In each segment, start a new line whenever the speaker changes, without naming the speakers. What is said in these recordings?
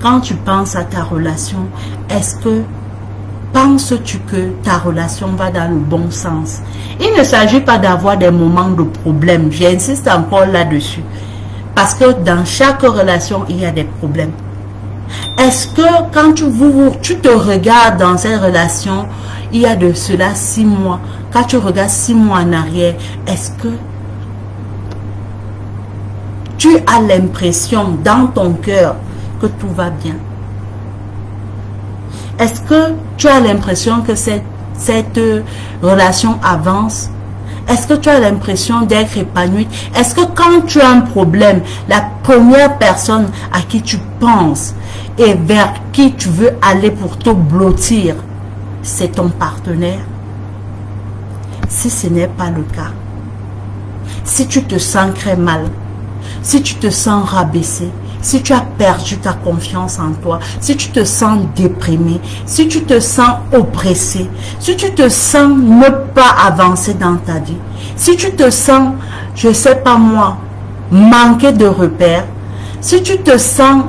Quand tu penses à ta relation, est-ce que penses-tu que ta relation va dans le bon sens? Il ne s'agit pas d'avoir des moments de problème. J'insiste encore là-dessus. Parce que dans chaque relation, il y a des problèmes. Est-ce que quand tu te regardes dans cette relation, il y a de cela 6 mois, quand tu regardes 6 mois en arrière, est-ce que tu as l'impression dans ton cœur que tout va bien? Est-ce que tu as l'impression que cette relation avance? Est-ce que tu as l'impression d'être épanoui? Est-ce que quand tu as un problème, la première personne à qui tu penses et vers qui tu veux aller pour te blottir, c'est ton partenaire? Si ce n'est pas le cas, si tu te sens très mal, si tu te sens rabaissé, si tu as perdu ta confiance en toi, si tu te sens déprimé, si tu te sens oppressé, si tu te sens ne pas avancer dans ta vie, si tu te sens, je ne sais pas moi, manquer de repères, si tu te sens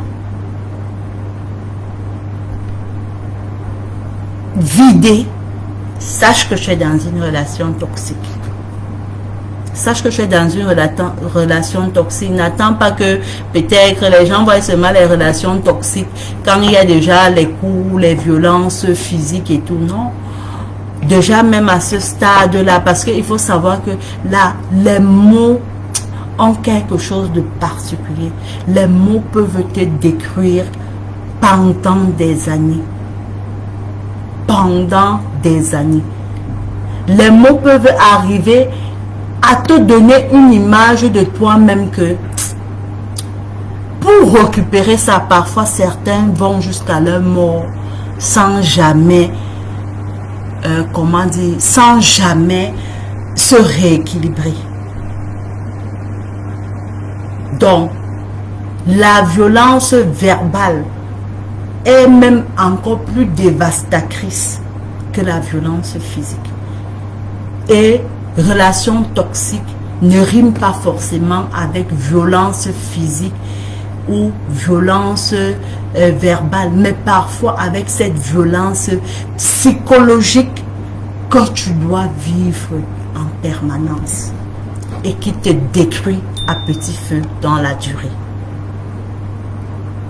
vidé, sache que tu es dans une relation toxique. Sache que tu es dans une relation toxique. N'attends pas que peut-être les gens voient seulement les relations toxiques quand il y a déjà les coups, les violences physiques et tout. Non. Déjà même à ce stade-là, parce qu'il faut savoir que là, les mots ont quelque chose de particulier. Les mots peuvent te détruire pendant des années. Pendant des années. Les mots peuvent arriver à te donner une image de toi-même que pour récupérer ça, parfois certains vont jusqu'à leur mort sans jamais, comment dire, sans jamais se rééquilibrer. Donc, la violence verbale est même encore plus dévastatrice que la violence physique. Et relation toxique ne rime pas forcément avec violence physique ou violence verbale, mais parfois avec cette violence psychologique que tu dois vivre en permanence et qui te détruit à petit feu dans la durée.